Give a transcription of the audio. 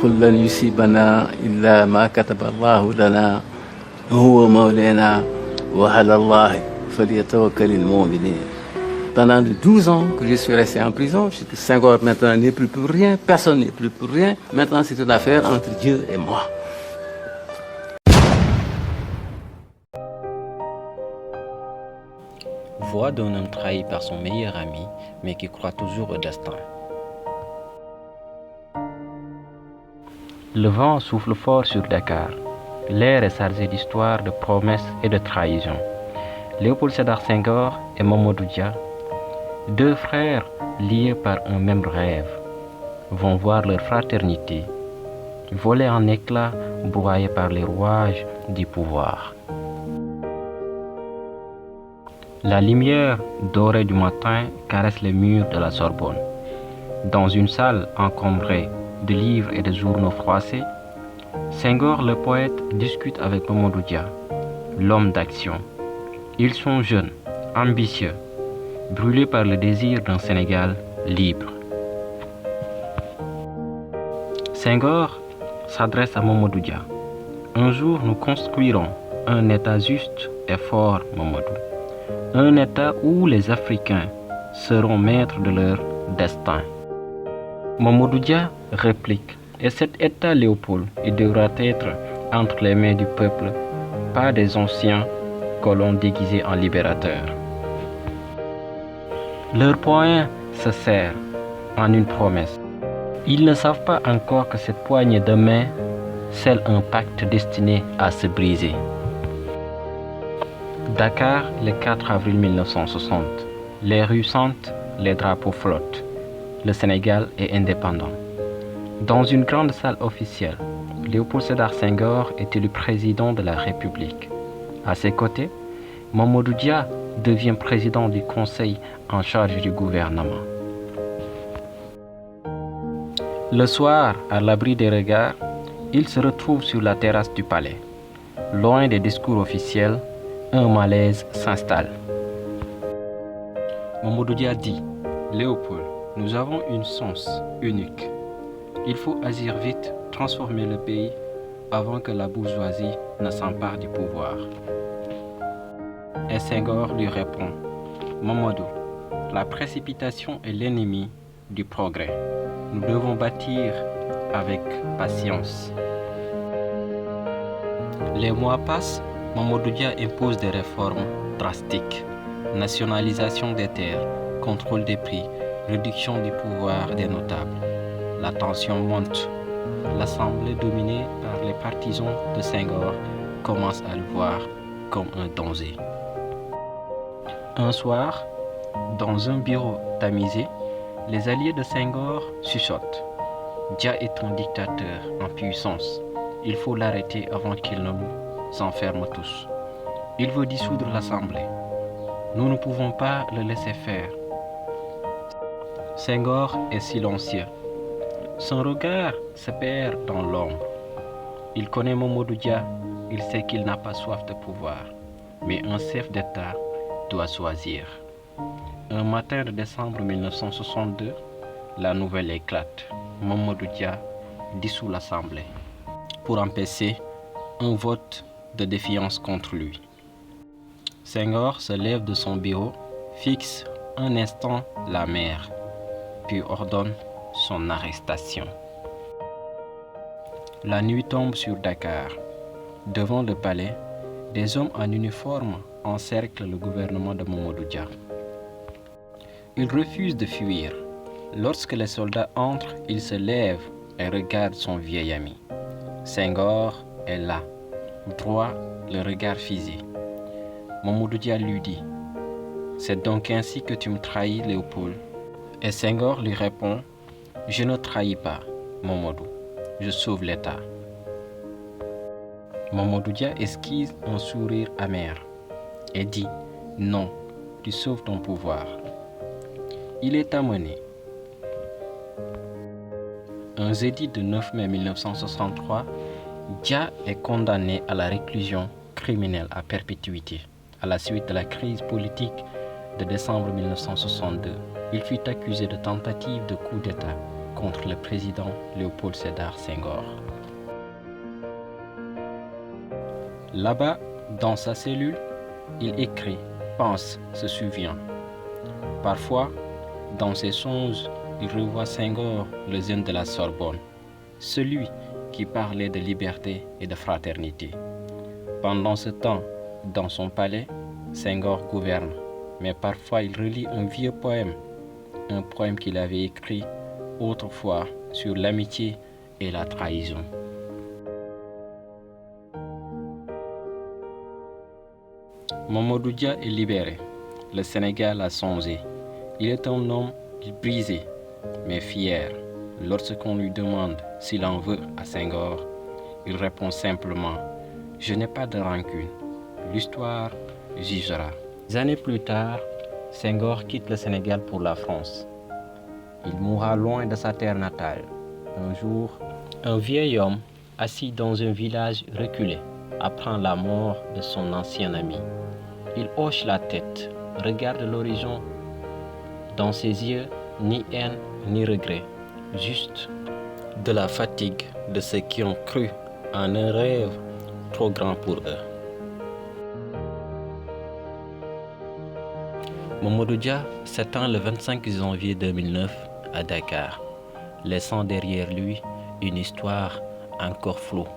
قل لن يصيبنا إلا ما كتب الله لنا هو مولانا وعلى الله فليتوكل المؤمنين. Pendant 12 ans que je suis resté en prison, Senghor maintenant n'est plus pour rien, personne n'est plus pour rien. Maintenant c'est une affaire entre Dieu et moi. Voix d'un homme trahi par son meilleur ami, mais qui croit toujours au destin. Le vent souffle fort sur Dakar. L'air est chargé d'histoires, de promesses et de trahisons. Léopold Sédar Senghor et Mamadou Dia, deux frères liés par un même rêve, vont voir leur fraternité voler en éclats, broyée par les rouages du pouvoir. La lumière dorée du matin caresse les murs de la Sorbonne. Dans une salle encombrée de livres et de journaux froissés, Senghor, le poète, discute avec Mamadou Dia, l'homme d'action. Ils sont jeunes, ambitieux, brûlés par le désir d'un Sénégal libre. Senghor s'adresse à Mamadou Dia. Un jour, nous construirons un État juste et fort, Mamadou. Un État où les Africains seront maîtres de leur destin. Mamadou Dia réplique, et cet État, Léopold, il devra être entre les mains du peuple, pas des anciens colons déguisés en libérateurs. Leur poing se serre en une promesse. Ils ne savent pas encore que cette poignée de main scelle un pacte destiné à se briser. Dakar, le 4 avril 1960. Les rues sentent, les drapeaux flottent. Le Sénégal est indépendant. Dans une grande salle officielle, Léopold Sédar Senghor est élu président de la République. À ses côtés, Mamadou Dia devient président du Conseil en charge du gouvernement. Le soir, à l'abri des regards, il se retrouve sur la terrasse du palais. Loin des discours officiels, un malaise s'installe. Mamadou Dia dit, Léopold, nous avons une chance unique. Il faut agir vite, transformer le pays avant que la bourgeoisie ne s'empare du pouvoir. Et Senghor lui répond, Mamadou, la précipitation est l'ennemi du progrès. Nous devons bâtir avec patience. Les mois passent, Mamadou Dia impose des réformes drastiques. Nationalisation des terres, contrôle des prix, réduction du pouvoir des notables. La tension monte. L'Assemblée dominée par les partisans de Senghor commence à le voir comme un danger. Un soir, dans un bureau tamisé, les alliés de Senghor chuchotent. Dia est un dictateur en puissance. Il faut l'arrêter avant qu'il ne nous enferme tous. Il veut dissoudre l'Assemblée. Nous ne pouvons pas le laisser faire. Senghor est silencieux. Son regard se perd dans l'ombre. Il connaît Mamadou Dia. Il sait qu'il n'a pas soif de pouvoir. Mais un chef d'État doit choisir. Un matin de décembre 1962, la nouvelle éclate. Mamadou Dia dissout l'Assemblée pour empêcher un vote de défiance contre lui. Senghor se lève de son bureau, fixe un instant la mer, puis ordonne son arrestation. La nuit tombe sur Dakar. Devant le palais, des hommes en uniforme encerclent le gouvernement de Mamadou Dia. Il refuse de fuir. Lorsque les soldats entrent, il se lève et regarde son vieil ami. Senghor est là, droit, le regard figé. Mamadou Dia lui dit, « C'est donc ainsi que tu me trahis, Léopold ?» Et Senghor lui répond, « Je ne trahis pas, Mamadou, je sauve l'État. » Mamadou Dia esquisse un sourire amer et dit, « Non, tu sauves ton pouvoir. » Il est amené. Un jeudi de 9 mai 1963, Dia est condamné à la réclusion criminelle à perpétuité à la suite de la crise politique de décembre 1962. Il fut accusé de tentative de coup d'État contre le président Léopold Sédar Senghor. Là-bas, dans sa cellule, il écrit, pense, se souvient. Parfois, dans ses songes, il revoit Senghor, le jeune de la Sorbonne, celui qui parlait de liberté et de fraternité. Pendant ce temps, dans son palais, Senghor gouverne, mais parfois il relit un vieux poème, un poème qu'il avait écrit autrefois sur l'amitié et la trahison. Mamadou Dia est libéré. Le Sénégal a songé. Il est un homme brisé, mais fier. Lorsqu'on lui demande s'il en veut à Senghor, il répond simplement « Je n'ai pas de rancune. L'histoire jugera ». Des années plus tard, Senghor quitte le Sénégal pour la France. Il mourra loin de sa terre natale. Un jour, un vieil homme, assis dans un village reculé, apprend la mort de son ancien ami. Il hoche la tête, regarde l'horizon. Dans ses yeux, ni haine ni regret, juste de la fatigue de ceux qui ont cru en un rêve trop grand pour eux. Mamadou Dia s'éteint le 25 janvier 2009 à Dakar, laissant derrière lui une histoire encore floue.